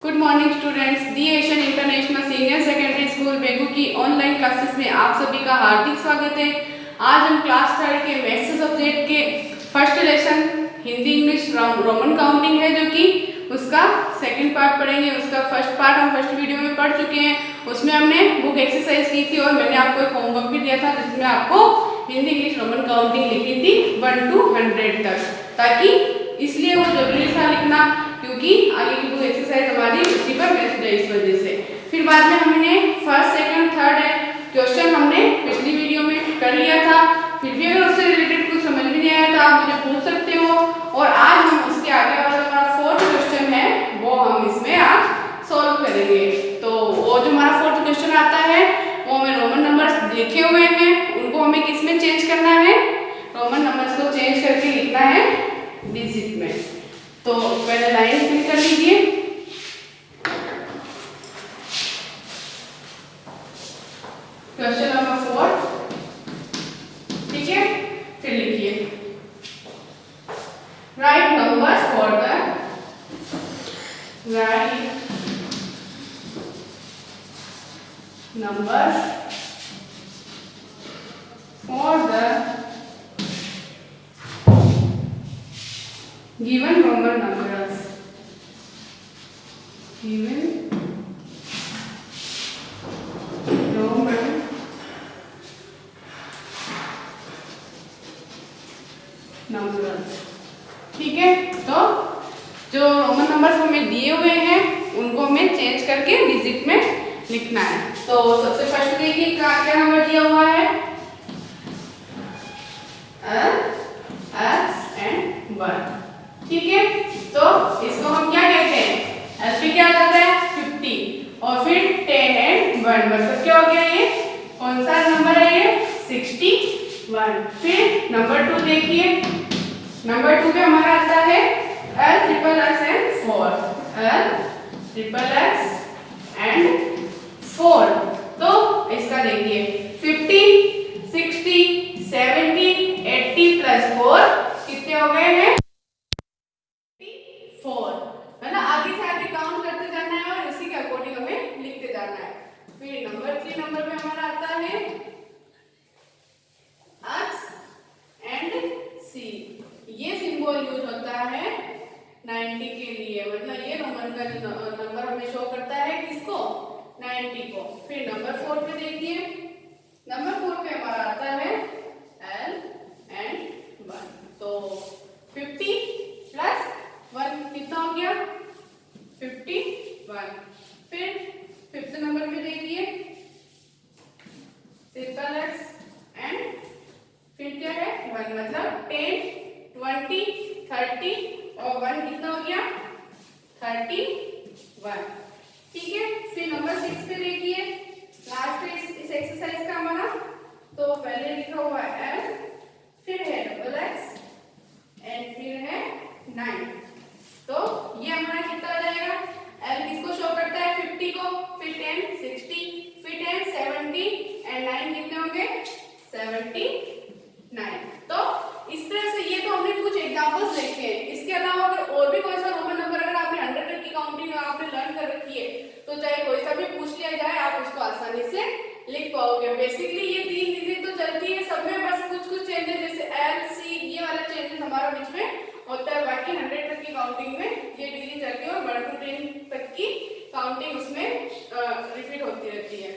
Good morning students, the Asian international senior secondary school Begu की online classes में आप सभी का हार्दिक स्वागत है। आज हम क्लास 3 के मैथ्स सब्जेक्ट के first lesson Hindi English Roman counting है, जो कि उसका सेकंड पार्ट पढ़ेंगे। उसका फर्स्ट पार्ट हम फर्स्ट वीडियो में पढ़ चुके हैं। उसमें हमने बुक एक्सरसाइज की थी और मैंने आपको एक होमवर्क भी दिया था, जिसमें आपको हिंदी इंग्लिश रोमन काउंटिंग लिखनी थी 1 to 100 तक, ताकि इसलिए वो जरूरी था लिखना, क्योंकि आगे की बुक एक्सरसाइज हमारी उसी पर बेस्ड है, इस वजह से। फिर बाद में हमने फर्स्ट सेकंड थर्ड क्वेश्चन हमने पिछली वीडियो में कर लिया था। फिर भी अगर उससे रिलेटेड कुछ समझ में नहीं आया तो आप मुझे पूछ सकते हो। और आज हम उसके आगे वाला हमारा फोर्थ क्वेश्चन है, वो हम इसमें आज सॉल्व करेंगे। तो वो जो हमारा फोर्थ क्वेश्चन आता है, वो हमें रोमन नंबर्स लिखे हुए हैं, उनको हमें किस में चेंज करना है? रोमन नंबर्स को चेंज करके लिखना है डिजिट में। तो पहले लाइन फिल कर लीजिए। क्वेश्चन नंबर 4, ठीक है। फिर लिखिए, right numbers for the given Roman numbers. Given Roman numbers, ठीक है। तो जो रोमन नंबर्स हमें दिए हुए हैं, उनको हमें चेंज करके डिजिट में लिखना है। तो सबसे फर्स्ट देखिए क्या नंबर दिया हुआ है, x एंड 1, ठीक है। तो इसको हम क्या कहते हैं? एस पे क्या आता है 50 और फिर 10 एंड 1, मतलब क्या हो गया? ये कौन सा नंबर है? ये 61। फिर नंबर 2 देखिए, नंबर 2 पे हमारा आता है L triple x and 4, L triple x and 4। तो इसका देखिए 50, 60, 70, 80 प्लस 4 कितने हो गए हैं? 4, है ना। आगे से आगे काउंट करते जाना है और इसी के अकॉर्डिंग हमें लिखते जाना है। फिर नंबर 3 नंबर पे हमारा आता है x एंड c। ये सिंबल यूज होता है 90 के लिए, मतलब ये रोमन का नंबर हमें शो करता है किसको? 90 को। फिर नंबर 4 पे देखिए, नंबर 4 पे हमारा आता है l एंड 1। तो 50 प्लस 1 कितना हो गया? 51। फिर फिफ्थ नंबर पे देखिए ट्रिपल एक्स एंड फिर क्या है 1, मतलब 10, 20, 30 और 1 कितना हो गया? 31, ठीक है। फिर नंबर 6 पे देखिए, लास्ट पे इस एक्सरसाइज का हमारा, तो पहले लिखा हुआ है l, फिर है डबल एक्स एंड फिर है 9। तो ये हमारा कितना आ जाएगा? L किसको शो करता है? 50 को, फिर 10, 60, फिर 10, 70 एंड 9 कितने होंगे? 79। तो इस तरह से ये तो हमने कुछ एग्जांपल्स देखे हैं। इसके अलावा अगर और भी कोई सा रोमन नंबर अगर आपने 100 तक की काउंटिंग आपने लर्न कर रखी है, तो चाहे कोई सा भी पूछ लिया जाए, आप उसको आसानी से लिख पाओगे। बेसिकली ये 3 डिजिट तो चलती है सब में, बस कुछ कुछ चेंजेस जैसे L, C ये वाला चेंजेस हमारा बीच में होता है। बाकी 100 तक की काउंटिंग में ये डिजिट चलती है और 1 to 10 तक की काउंटिंग उसमें रिपीट होती रहती है।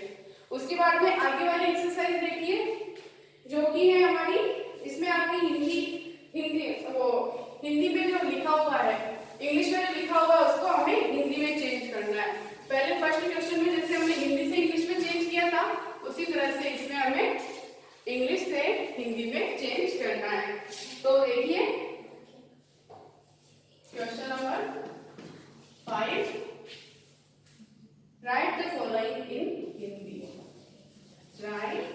उसके बाद में आगे वाली एक्सरसाइज देखिए, जो कि है हमारी, इसमें आपकी हिंदी में जो लिखा हुआ है, इंग्लिश में जो लिखा हुआ है उसको हमें हिंदी में चेंज करना है। पहले फर्स्ट क्वेश्चन में जैसे हमने हिंदी से इंग्लिश में चेंज किया था, उसी तरह से इसमें हमें इंग्लिश से हिंदी में चेंज करना है। तो देखिए question number 5, right the following in Hindi. Right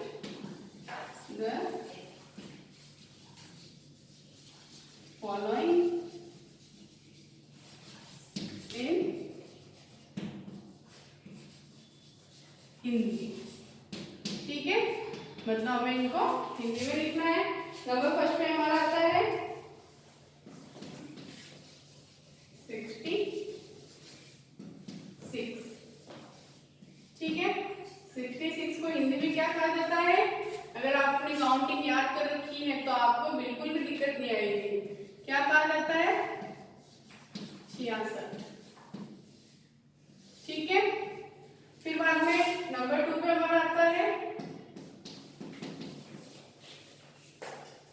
the following in Hindi, ठीक है। मतलब हमें इनको हिंदी में लिखना है। नंबर फर्स्ट में हमारा आता है 60, 66। ठीक है, 66 को हिंदी में क्या कहा जाता है? अगर आपने काउंटिंग याद कर रखी है तो आपको बिल्कुल भी दिक्कत नहीं आएगी। क्या कहा जाता है? 66। ठीक है, फिर बाद में नंबर 2 पे हमारा आता है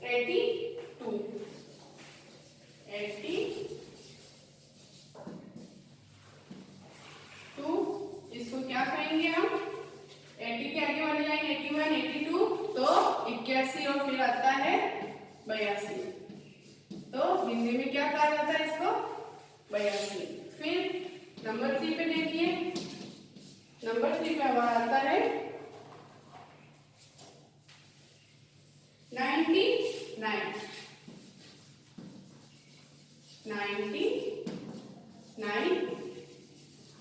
82। 82, इसको क्या कहेंगे हम? 80 के आगे वाली लाइन 81, 82, तो 81 और फिर आता है 82। तो हिंदी में क्या कहा जाता है इसको? 82। फिर नंबर 3 पे देखिए, नंबर 3 पे हमारा आता है 99।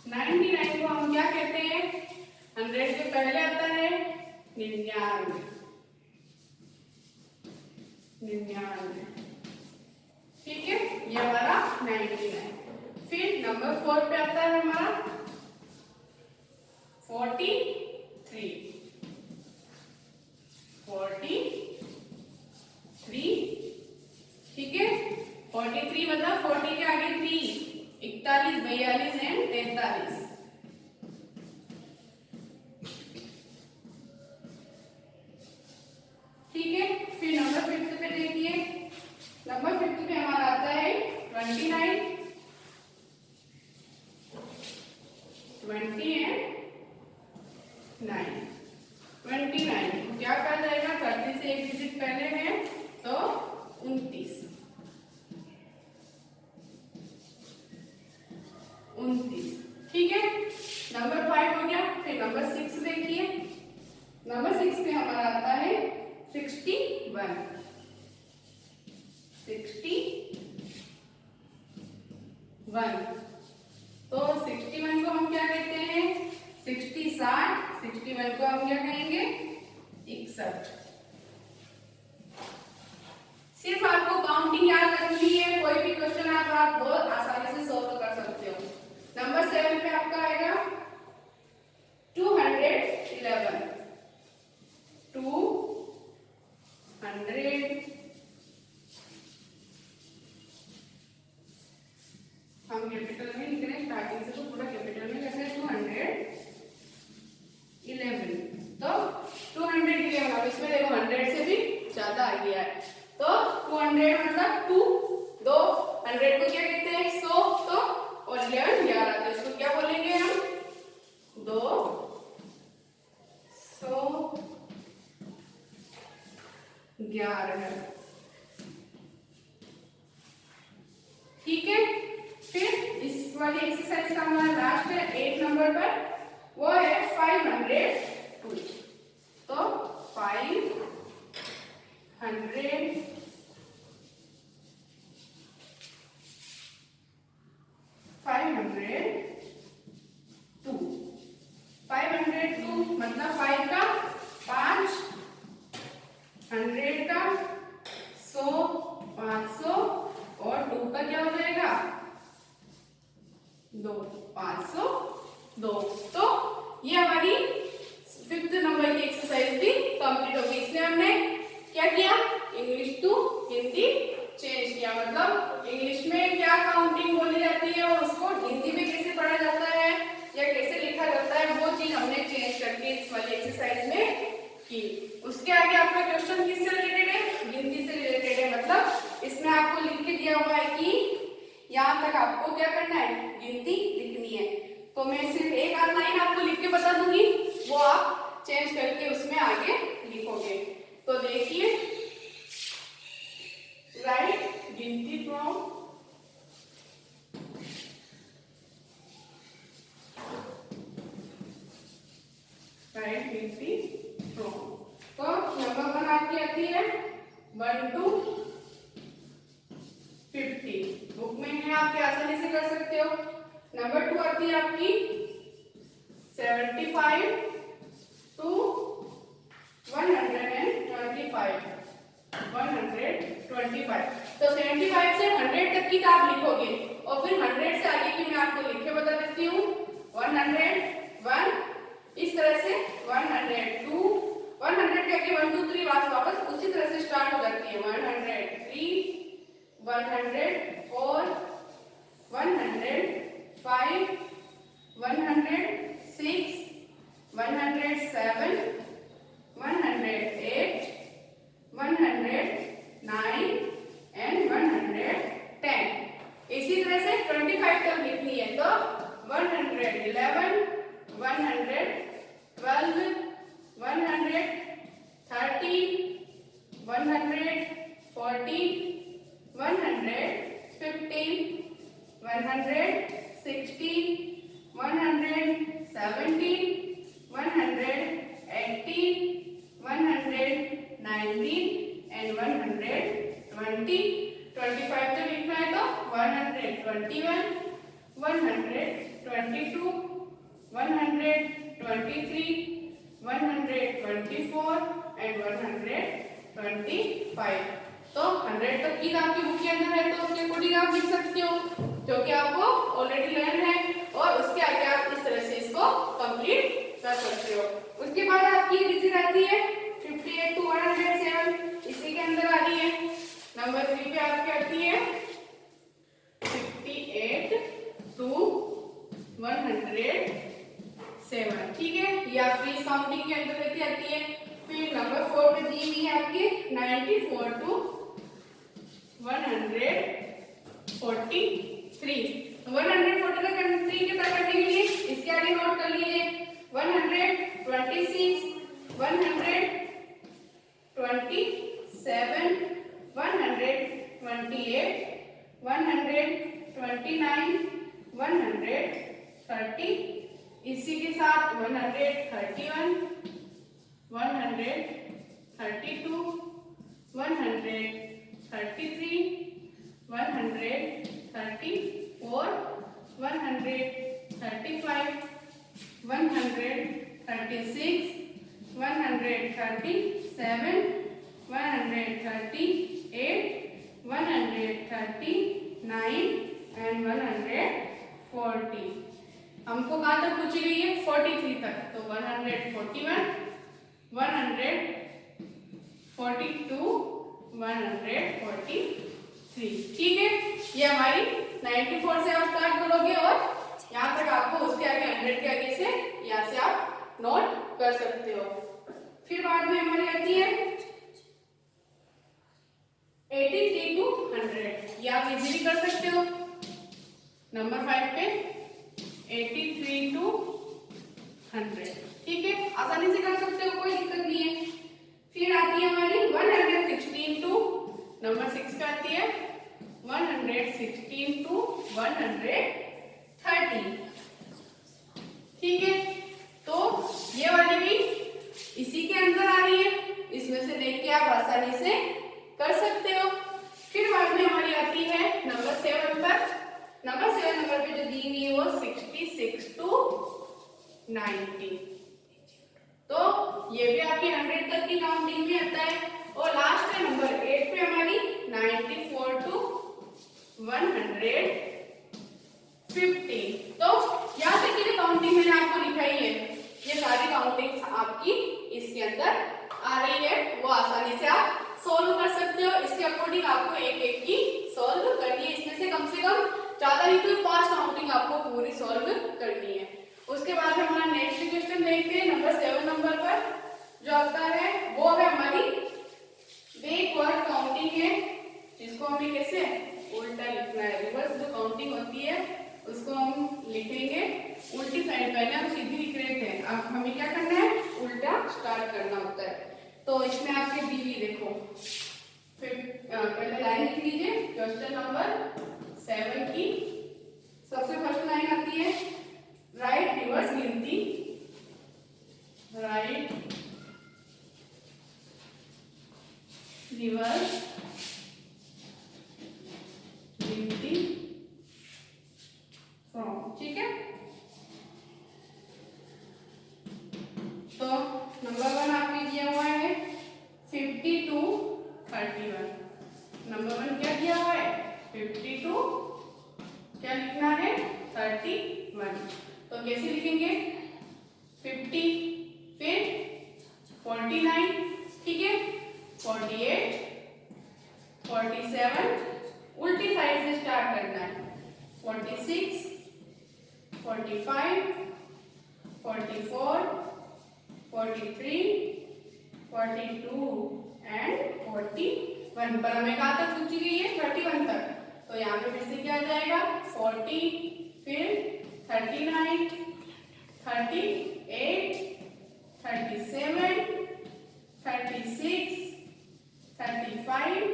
99 को हम क्या कहते हैं? 100 के पहले आता है 99। 99, ठीक है, ये हमारा 99। फिर नंबर 4 पे आता है हमारा 43। 43, ठीक है, 43 मतलब 40 के आगे 3, 41, 42 एंड 43। ठीक है, फिर नंबर 5 पे देखिए, नंबर 5 पे हमारा आता है 29। 20 एंड 9। 29 क्या कहा जाएगा? 30 से एक डिजिट पहले है तो 29। 29, ठीक है, नंबर 5 हो गया। फिर नंबर 6 देखिए, नंबर 6 पे हमारा आता है 61। 61, तो 61 को हम क्या कहते हैं? 60, 60। 61 को हम क्या कहेंगे? 61। सिर्फ आपको काउंटिंग याद रखनी है, कोई भी क्वेश्चन आप बहुत आसानी से सॉल्व कर सकते हो। नंबर 7 पे आपका आएगा 211। 200, हम कैपिटल में लिख रहे हैं, स्टार्टिंग से तो पूरा कैपिटल में लिख रहे हैं। 211, तो 211, अब इसमें देखो 100 से भी ज्यादा आ गया है, तो 200 मतलब 2, 100 को क्या कहते हैं? 100, तो और 11 11, तो इसको क्या बोलेंगे हम? 211। ठीक है, फिर इस वाली एक्सरसाइज का हमारा लास्ट है 8 नंबर पर, वो है 502। तो 500 502 502 मतलब 5 का 5, 100 का 100, 500 और 2 का क्या हो जाएगा? 2, 502। तो ये हमारी 5th नंबर की एक्सरसाइज भी कंप्लीट होगी। इसमें हमने क्या किया? इंग्लिश टू हिंदी चेंज किया, मतलब इंग्लिश में क्या काउंटिंग बोली जाती है और उसको हिंदी में कैसे पढ़ा जाता है या कैसे लिखा जाता है, वो चीज हमने चेंज करके इस वाली एक्सरसाइज में की। उसके आगे आपका क्वेश्चन किससे रिलेटेड है? हिंदी से रिलेटेड है, मतलब इसमें आपको लिख के दिया हुआ है कि यहाँ तक आपको क्या करना है? गिनती लिखनी है। तो मैं सिर्फ एक आध लाइन आपको लिख के बता दूंगी, वो आप चेंज करके उसमें आगे लिखोगे। तो देखिए, राइट गिनती फ्रॉम राइट गिनती फ्रॉम। तो नंबर 1 आपकी आती है 1 to 50, बुक में है, आपके आसानी से कर सकते हो। नंबर 2 आती है आपकी 75 to 125। 125, तो 75 से 100 तक की आप लिखोगे और फिर 100 से आगे की मैं आपको लिख के बता देती हूँ। 100 101, इस तरह से 102, 100 के आगे 1 2 3 वापस उसी तरह से स्टार्ट हो जाती है। 103, 104, 105, 106, 107, 108, 109 एंड 110। इसी तरह से 25 तक लिखनी है तो 111, 112, 113, 114, 115, 116, 117, 118, 119 एंड 120। 25 तक लिखना है तो 121, 122, 123, 124 एंड 125। तो 100 तक की आपकी बुक के अंदर है तो उसके अकॉर्डिंग आप लिख सकते हो, जो कि आपको ऑलरेडी लर्न है, और उसके आगे आप इस तरह से इसको कंप्लीट कर सकते हो। उसके बाद आपकी डिजिट आती है 58 to 107, इसी के अंदर आ रही है। नंबर 3 पे आपकी आती है 58 to 107, ठीक है, ये आपकी इस काउंटिंग के अंदर लेती आती है। फिर नंबर 4 पे दी हुई है आपकी 94 to 143। 143 के तक करने के लिए इसके आगे नोट कर लीजिए 126, 127, 128, 129, 130, इसी के साथ 131, 132, 133, 134, 135, 136, 137, 138, 139 एंड 140। हमको कहाँ तक पूछी गई है? 43 तक, तो 141, 142, 143, ठीक है। ये हमारी 94 से आप स्टार्ट करोगे और यहाँ तक आपको उसके आगे 100 के आगे से यहाँ से आप नोट कर सकते हो। फिर बाद में हमारी आती है 83 to 100, ये आप इजीली कर सकते हो। नंबर 5 पे 83 to 100, ठीक है, आसानी से कर सकते हो, कोई दिक्कत नहीं है। फिर आती है हमारी 116 to नंबर 6 पे आती है 116 to 130, ठीक है। तो ये वाली भी इसी के अंदर आ रही है, इसमें से देख के आप आसानी से कर सकते हो। फिर बाद में हमारी आती है नंबर 7 पर। नंबर 7 नंबर पे जो दी हुई है वो 66 to 90, तो ये भी आपकी 100 तक की काउंटिंग में आता है। और लास्ट है नंबर 8 पे हमारी 94 to 150। तो यहाँ तक की जो काउंटिंग मैंने आपको लिखाई है, ये सारी काउंटिंग्स आपकी इसके अंदर आ रही है, वो आसानी से आप सॉल्व कर सकते हो। इसके अकॉर्डिंग आपको एक एक की सॉल्व करनी है, इसमें से कम ज्यादा नहीं तो 5 काउंटिंग आपको पूरी सॉल्व करनी है। उसके बाद हमारा नेक्स्ट क्वेश्चन देखते हैं नंबर 7 नंबर पर जो आता है वो है हमारी बैकवर्ड काउंटिंग है, जिसको हमें कैसे उल्टा लिखना है। रिवर्स जो काउंटिंग होती है उसको हम लिखेंगे उल्टी साइड, पहले हम सीधी लिख रहे थे, अब हमें क्या करना है, उल्टा स्टार्ट करना होता है। तो इसमें आपके बीवी देखो, फिर पहले लाइन लिख लीजिए क्वेश्चन नंबर 7 की। सबसे फर्स्ट लाइन आती है राइट रिवर्स गिनती, राइट रिवर्स गिनती फ्रॉम, ठीक है। तो नंबर 1 आपने दिया हुआ है 50 to 31। नंबर 1 क्या दिया हुआ है 50 to क्या लिखना है 31। तो कैसे लिखेंगे 50, फिर 49, ठीक है, 48, 47, उल्टी साइड से स्टार्ट करना है, 46, 45, 44, 43, 42 एंड 41 पर हमें कहाँ तक पूछी गई है? 31 तक। तो यहाँ पे फिर से क्या आ जाएगा? 40, फिर 39, 38, 37, 36, 35,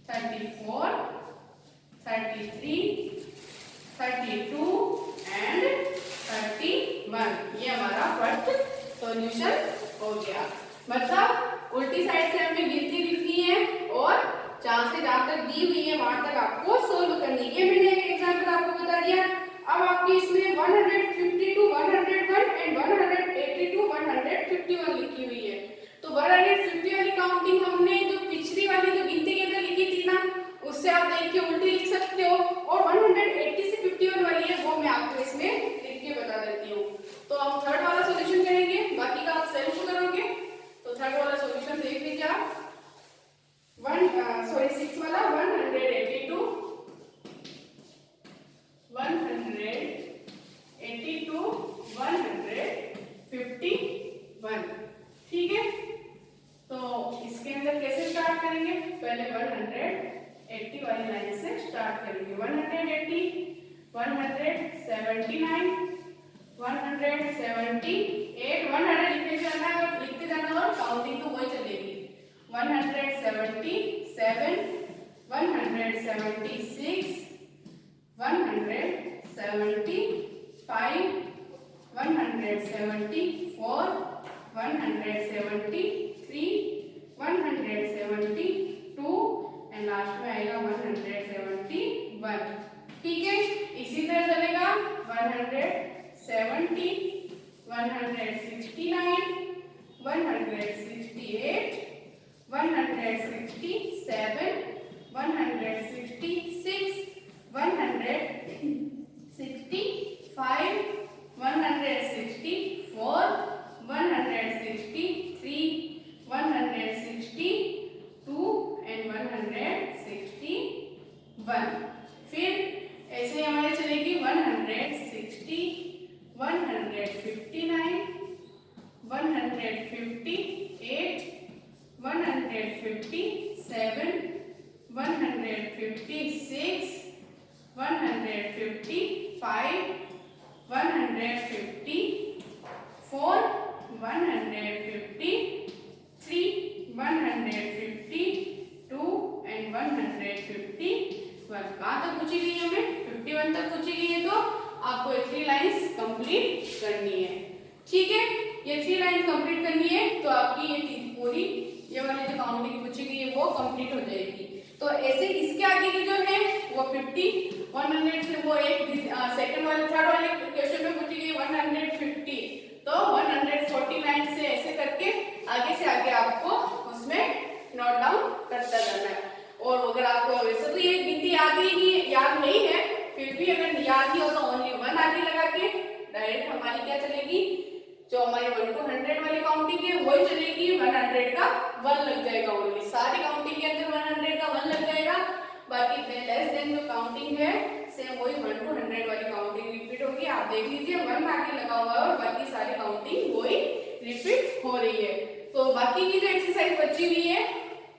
34, 33, 32 एंड 31। ये हमारा फर्स्ट सॉल्यूशन हो गया। मतलब उल्टी साइड से हमें गिनती लिखनी है और जहां से जहां तक दी हुई है वहां तक आपको सोल्व करनी है। ये मैंने एक एग्जांपल आपको बता दिया। अब आपकी इसमें 152, 101 एंड 182, 151 लिखी हुई है। तो 150 वाली काउंटिंग हमने जो पिछली वाली जो गिनती के अंदर लिखी थी ना, उससे आप देख के उल्टी लिख सकते हो। और 180 से 51 वाली है वो मैं आपको इसमें लिख के बता देती हूँ। तो हम थर्ड वाला सॉल्यूशन करेंगे, बाकी का आप सेल्फ करोगे। तो थर्ड वाला सॉल्यूशन देख लीजिए आप। 6 वाला 182, 182, 151, ठीक है। तो इसके अंदर कैसे स्टार्ट करेंगे? पहले 180 वाली लाइन से स्टार्ट करेंगे। 180, 179, 178, 100 लिखते जाना है और लिखते जाना और काउंटिंग तो वही चलेगी। 177, 176, 175, 174, 173, 172 एंड लास्ट में आएगा 171, ठीक है। इसी तरह चलेगा 170, 169, 168, 167, 166, 165, 164, 163, 162 एंड 161। फिर ऐसे हमारे चलेगी 160, 159, 158, 157, 156, 155, 154, 153, 152 एंड 151। कहाँ तक पूछी गई है? हमें 51 तक पूछी गई है। तो आपको ये 3 लाइंस कंप्लीट करनी है, ठीक है। ये 3 लाइंस कंप्लीट करनी है तो आपकी ये पूरी ये वाली जो काउंटिंग पूछी गई है वो कंप्लीट हो जाएगी। तो ऐसे इसके आगे की जो है वो 50, 100 से वो एक सेकंड वाले थर्ड वाले क्वेश्चन में पूछी गई 150, तो 149 से ऐसे करके आगे से आगे आपको उसमें नोट डाउन करता जाना है। और अगर आपको वैसे तो ये गिनती याद नहीं है, फिर भी अगर याद ही हो तो ओनली 1 आगे लगा के डायरेक्ट हमारी क्या चलेगी, जो हमारी 1 to 100 वाली काउंटिंग है वही चलेगी। 100 का 1 लग जाएगा, ओनली सारी काउंटिंग के अंदर 100 का 1 लग जाएगा। बाकी लेस देन जो काउंटिंग है सेम वही 1 to 100 वाली काउंटिंग रिपीट होगी। आप देख लीजिए 1 आगे लगा हुआ है और बाकी सारी काउंटिंग वही रिपीट हो रही है। तो बाकी की जो एक्सरसाइज बची हुई है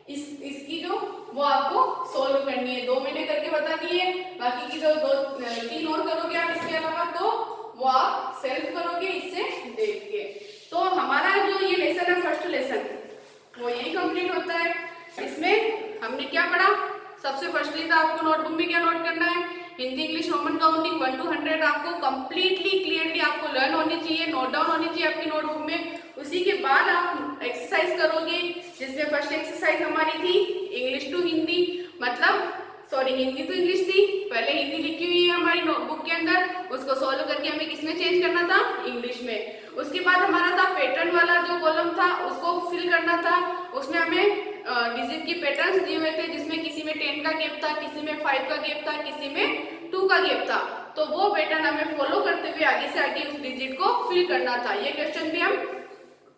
इसकी जो वो आपको सोल्व करनी है। 2 मैंने करके बता दी है, बाकी की जो 2-3 और करोगे आप इसके अलावा तो वो आप सेल्फ करोगे इससे देख के। तो हमारा जो ये लेसन है फर्स्ट लेसन वो यही कंप्लीट होता है। इसमें हमने क्या पढ़ा? सबसे फर्स्टली तो आपको नोटबुक में क्या नोट करना है, Hindi English Roman counting 1 to 100 आपको कंप्लीटली क्लियरली आपको लर्न होनी चाहिए, नोट डाउन होनी चाहिए आपकी नोटबुक में। उसी के बाद आप एक्सरसाइज करोगे, जिसमें फर्स्ट एक्सरसाइज हमारी थी इंग्लिश टू हिंदी, मतलब सॉरी हिंदी टू इंग्लिश थी। पहले हिंदी लिखी हुई है हमारी नोटबुक के अंदर, उसको सॉल्व करके हमें किसमें चेंज करना था, इंग्लिश में। उसके बाद हमारा था पैटर्न वाला जो कॉलम था उसको फिल करना था। उसमें हमें डिजिट की पैटर्न्स दिए हुए थे, जिसमें किसी में 10 का गैप था, किसी में 5 का गैप था, किसी में 2 का गैप था। तो वो पैटर्न हमें फॉलो करते हुए आगे से आगे उस डिजिट को फिल करना था। ये क्वेश्चन भी हम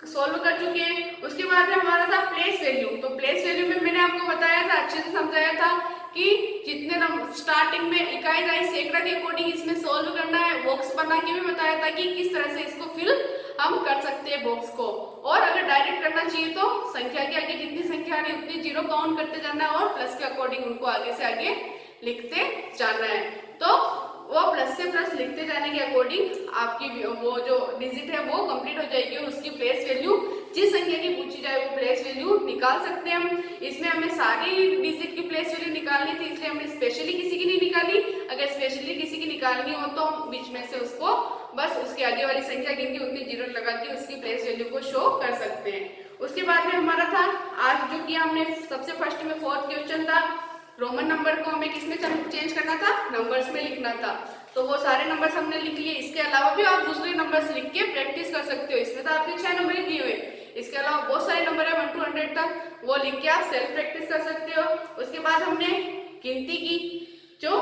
सोल्व कर चुके हैं। उसके बाद में हमारा था प्लेस वैल्यू। तो प्लेस वैल्यू में मैंने आपको बताया था, अच्छे से समझाया था कि जितने नंबर स्टार्टिंग में इकाई दाई सैकड़ा के अकॉर्डिंग इसमें सोल्व करना है। बॉक्स बना के भी बताया था कि किस तरह से इसको फिल हम कर सकते हैं बॉक्स को। और अगर डायरेक्ट करना चाहिए तो संख्या के आगे जितनी संख्या आ रही है उतनी जीरो काउंट करते जाना है और प्लस के अकॉर्डिंग उनको आगे से आगे लिखते जाना है। तो वो प्लस से प्लस लिखते जाने के अकॉर्डिंग आपकी वो जो डिजिट है वो कंप्लीट हो जाएगी और उसकी प्लेस वैल्यू जिस संख्या की पूछी जाए वो प्लेस वैल्यू निकाल सकते हैं हम। इसमें हमें सारी डिजिट की प्लेस वैल्यू निकालनी थी, इसलिए हमने स्पेशली किसी की नहीं निकाली। अगर स्पेशली किसी की निकालनी हो तो हम बीच में से उसको बस उसके आगे वाली संख्या गिन के उतनी जीरो लगा के उसकी प्लेस वैल्यू को शो कर सकते हैं। उसके बाद में हमारा था आज जो किया हमने सबसे फर्स्ट में फोर्थ क्वेश्चन था, रोमन नंबर को हमें किसमें चेंज करना था, नंबर्स में लिखना था। तो वो सारे नंबर्स हमने लिख लिए। इसके अलावा भी आप दूसरे नंबर्स लिख के प्रैक्टिस कर सकते हो। इसमें तो आपके 6 नंबर ही दिए हुए, इसके अलावा बहुत सारे नंबर है 1 to 100 तक, वो लिख के आप सेल्फ प्रैक्टिस कर सकते हो। उसके बाद हमने गिनती की, जो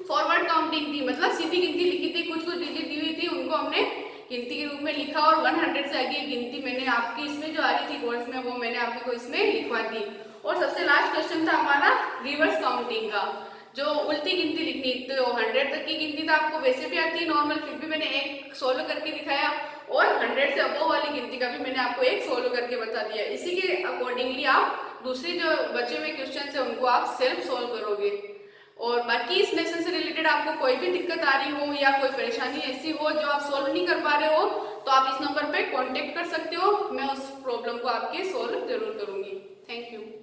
फॉरवर्ड काउंटिंग थी, मतलब सीधी गिनती लिखी थी, कुछ कुछ डिजिट दी हुई थी उनको हमने गिनती के रूप में लिखा और 100 से आगे गिनती मैंने आपकी इसमें जो आ रही थी कोर्स में वो मैंने आपको इसमें लिखवा दी। और सबसे लास्ट क्वेश्चन था हमारा रिवर्स काउंटिंग का, जो उल्टी गिनती लिखनी। तो 100 तक की गिनती तो आपको वैसे भी आती है नॉर्मल, फिर भी मैंने एक सोल्व करके दिखाया और 100 से अबव वाली गिनती का भी मैंने आपको एक सोल्व करके बता दिया। इसी के अकॉर्डिंगली आप दूसरी जो बचे हुए क्वेश्चन है उनको आप सेल्फ सोल्व करोगे। और बाकी इस लेसन से रिलेटेड आपको कोई भी दिक्कत आ रही हो या कोई परेशानी ऐसी हो जो आप सोल्व नहीं कर पा रहे हो तो आप इस नंबर पे कांटेक्ट कर सकते हो। मैं उस प्रॉब्लम को आपके सोल्व जरूर करूंगी। Thank you.